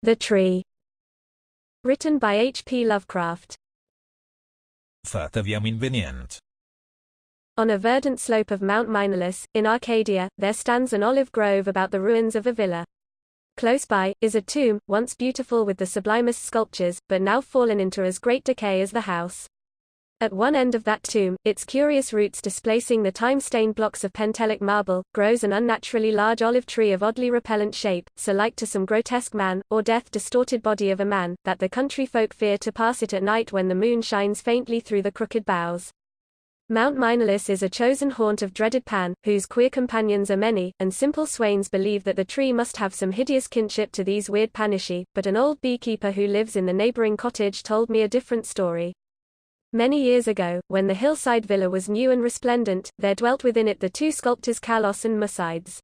The Tree. Written by H.P. Lovecraft. Fatevi invenient. On a verdant slope of Mount Minerless, in Arcadia, there stands an olive grove about the ruins of a villa. Close by, is a tomb, once beautiful with the sublimest sculptures, but now fallen into as great decay as the house. At one end of that tomb, its curious roots displacing the time-stained blocks of Pentelic marble, grows an unnaturally large olive tree of oddly repellent shape, so like to some grotesque man, or death-distorted body of a man, that the country folk fear to pass it at night when the moon shines faintly through the crooked boughs. Mount Minerless is a chosen haunt of dreaded Pan, whose queer companions are many, and simple swains believe that the tree must have some hideous kinship to these weird Panishi, but an old beekeeper who lives in the neighboring cottage told me a different story. Many years ago, when the hillside villa was new and resplendent, there dwelt within it the two sculptors Kalos and Musides.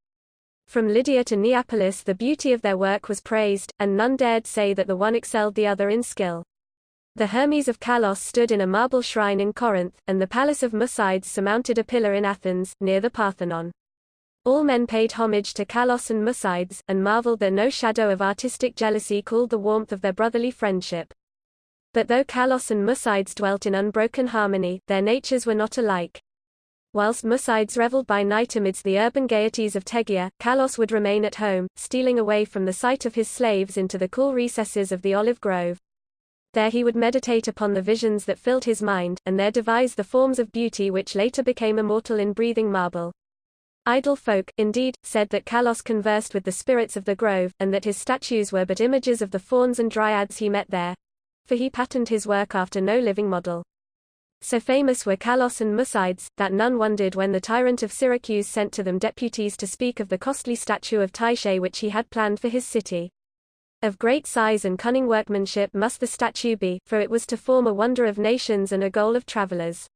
From Lydia to Neapolis the beauty of their work was praised, and none dared say that the one excelled the other in skill. The Hermes of Kalos stood in a marble shrine in Corinth, and the palace of Musides surmounted a pillar in Athens, near the Parthenon. All men paid homage to Kalos and Musides, and marveled that no shadow of artistic jealousy cooled the warmth of their brotherly friendship. But though Kalos and Musides dwelt in unbroken harmony, their natures were not alike. Whilst Musides revelled by night amidst the urban gaieties of Tegea, Kalos would remain at home, stealing away from the sight of his slaves into the cool recesses of the olive grove. There he would meditate upon the visions that filled his mind, and there devise the forms of beauty which later became immortal in breathing marble. Idle folk, indeed, said that Kalos conversed with the spirits of the grove, and that his statues were but images of the fauns and dryads he met there, for he patterned his work after no living model. So famous were Kalos and Musides, that none wondered when the tyrant of Syracuse sent to them deputies to speak of the costly statue of Tyche which he had planned for his city. Of great size and cunning workmanship must the statue be, for it was to form a wonder of nations and a goal of travelers.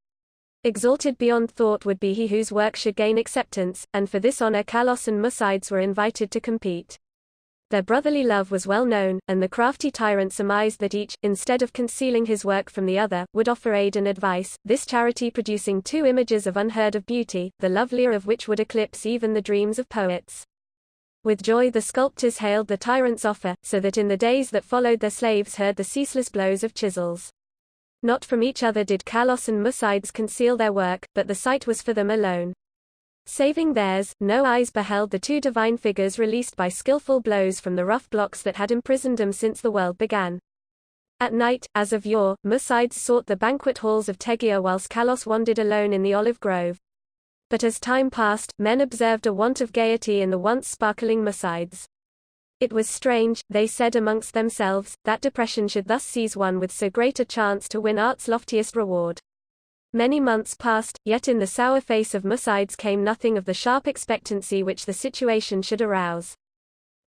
Exalted beyond thought would be he whose work should gain acceptance, and for this honor Kalos and Musides were invited to compete. Their brotherly love was well known, and the crafty tyrant surmised that each, instead of concealing his work from the other, would offer aid and advice, this charity producing two images of unheard of beauty, the lovelier of which would eclipse even the dreams of poets. With joy the sculptors hailed the tyrant's offer, so that in the days that followed their slaves heard the ceaseless blows of chisels. Not from each other did Kalos and Musides conceal their work, but the sight was for them alone. Saving theirs, no eyes beheld the two divine figures released by skillful blows from the rough blocks that had imprisoned them since the world began. At night, as of yore, Musides sought the banquet halls of Tegea whilst Kalos wandered alone in the olive grove. But as time passed, men observed a want of gaiety in the once sparkling Musides. It was strange, they said amongst themselves, that depression should thus seize one with so great a chance to win art's loftiest reward. Many months passed, yet in the sour face of Musides came nothing of the sharp expectancy which the situation should arouse.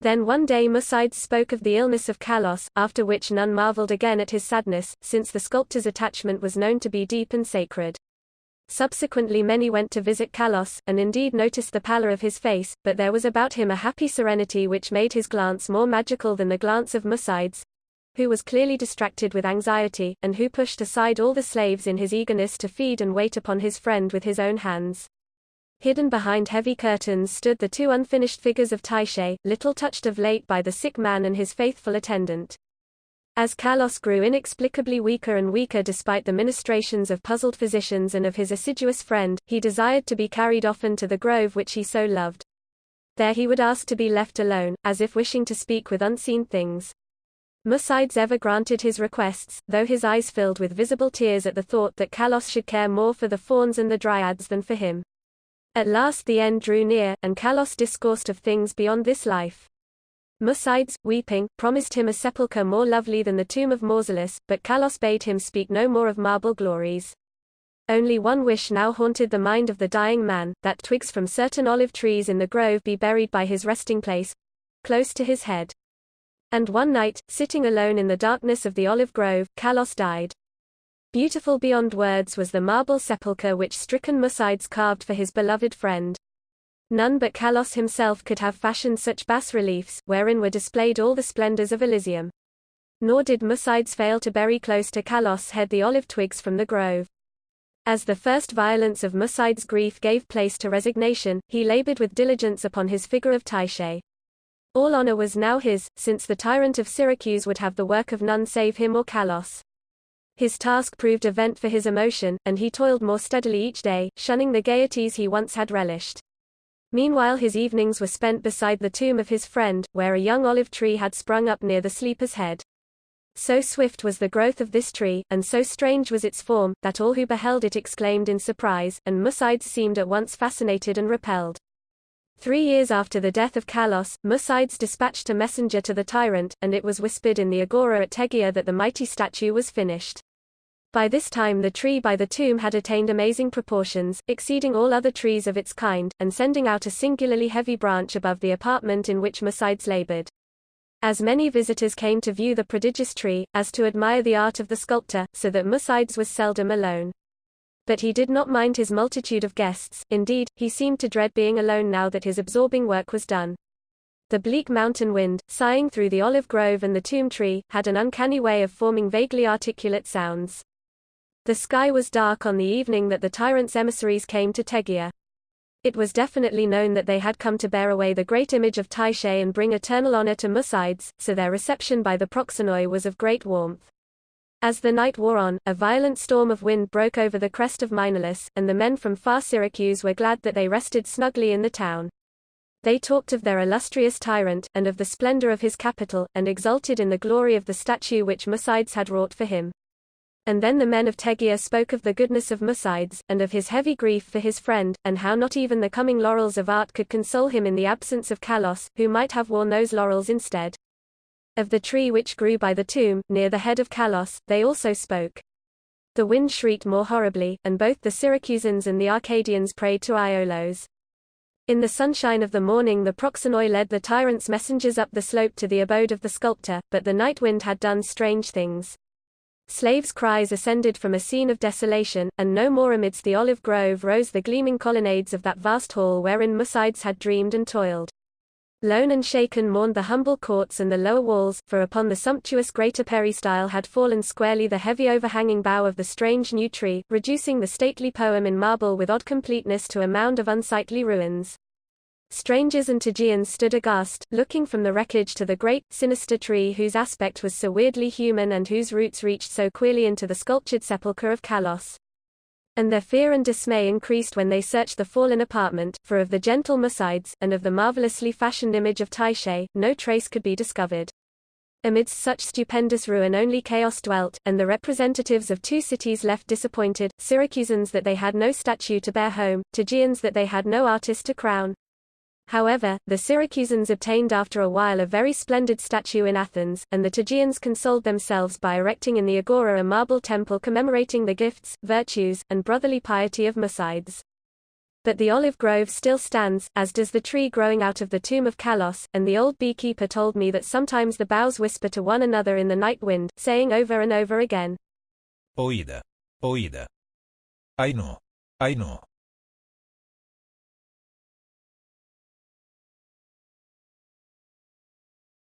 Then one day Musides spoke of the illness of Kalos, after which none marveled again at his sadness, since the sculptor's attachment was known to be deep and sacred. Subsequently many went to visit Kalos, and indeed noticed the pallor of his face, but there was about him a happy serenity which made his glance more magical than the glance of Musides, who was clearly distracted with anxiety, and who pushed aside all the slaves in his eagerness to feed and wait upon his friend with his own hands. Hidden behind heavy curtains stood the two unfinished figures of Tyche, little touched of late by the sick man and his faithful attendant. As Kalos grew inexplicably weaker and weaker despite the ministrations of puzzled physicians and of his assiduous friend, he desired to be carried often to the grove which he so loved. There he would ask to be left alone, as if wishing to speak with unseen things. Musides ever granted his requests, though his eyes filled with visible tears at the thought that Kalos should care more for the fauns and the dryads than for him. At last the end drew near, and Kalos discoursed of things beyond this life. Musides, weeping, promised him a sepulchre more lovely than the tomb of Mausolus, but Kalos bade him speak no more of marble glories. Only one wish now haunted the mind of the dying man, that twigs from certain olive trees in the grove be buried by his resting place, close to his head. And one night, sitting alone in the darkness of the olive grove, Kalos died. Beautiful beyond words was the marble sepulchre which stricken Musides carved for his beloved friend. None but Kalos himself could have fashioned such bas-reliefs, wherein were displayed all the splendors of Elysium. Nor did Musides fail to bury close to Kalos' head the olive twigs from the grove. As the first violence of Musides' grief gave place to resignation, he labored with diligence upon his figure of Tyche. All honor was now his, since the tyrant of Syracuse would have the work of none save him or Kalos. His task proved a vent for his emotion, and he toiled more steadily each day, shunning the gaieties he once had relished. Meanwhile his evenings were spent beside the tomb of his friend, where a young olive tree had sprung up near the sleeper's head. So swift was the growth of this tree, and so strange was its form, that all who beheld it exclaimed in surprise, and Mucides seemed at once fascinated and repelled. 3 years after the death of Kalos, Mucides dispatched a messenger to the tyrant, and it was whispered in the agora at Tegea that the mighty statue was finished. By this time the tree by the tomb had attained amazing proportions, exceeding all other trees of its kind, and sending out a singularly heavy branch above the apartment in which Mucides labored. As many visitors came to view the prodigious tree, as to admire the art of the sculptor, so that Mucides was seldom alone. But he did not mind his multitude of guests, indeed, he seemed to dread being alone now that his absorbing work was done. The bleak mountain wind, sighing through the olive grove and the tomb tree, had an uncanny way of forming vaguely articulate sounds. The sky was dark on the evening that the tyrant's emissaries came to Tegea. It was definitely known that they had come to bear away the great image of Tyche and bring eternal honor to Mucides, so their reception by the proxenoi was of great warmth. As the night wore on, a violent storm of wind broke over the crest of Minalus, and the men from far Syracuse were glad that they rested snugly in the town. They talked of their illustrious tyrant, and of the splendor of his capital, and exulted in the glory of the statue which Mucides had wrought for him. And then the men of Tegea spoke of the goodness of Mucides, and of his heavy grief for his friend, and how not even the coming laurels of art could console him in the absence of Kalos, who might have worn those laurels instead. Of the tree which grew by the tomb, near the head of Kalos, they also spoke. The wind shrieked more horribly, and both the Syracusans and the Arcadians prayed to Iolos. In the sunshine of the morning the proxenoi led the tyrant's messengers up the slope to the abode of the sculptor, but the night wind had done strange things. Slaves' cries ascended from a scene of desolation, and no more amidst the olive grove rose the gleaming colonnades of that vast hall wherein Mucides had dreamed and toiled. Lone and shaken mourned the humble courts and the lower walls, for upon the sumptuous greater peristyle had fallen squarely the heavy overhanging bough of the strange new tree, reducing the stately poem in marble with odd completeness to a mound of unsightly ruins. Strangers and Tegeans stood aghast, looking from the wreckage to the great, sinister tree whose aspect was so weirdly human and whose roots reached so queerly into the sculptured sepulchre of Kalos. And their fear and dismay increased when they searched the fallen apartment, for of the gentle Mucides, and of the marvelously fashioned image of Tyche, no trace could be discovered. Amidst such stupendous ruin only chaos dwelt, and the representatives of 2 cities left disappointed, Syracusans that they had no statue to bear home, Tegeans that they had no artist to crown. However, the Syracusans obtained after a while a very splendid statue in Athens, and the Tegeans consoled themselves by erecting in the agora a marble temple commemorating the gifts, virtues, and brotherly piety of Mucides. But the olive grove still stands, as does the tree growing out of the tomb of Kalos, and the old beekeeper told me that sometimes the boughs whisper to one another in the night wind, saying over and over again, Oída, oída. I know,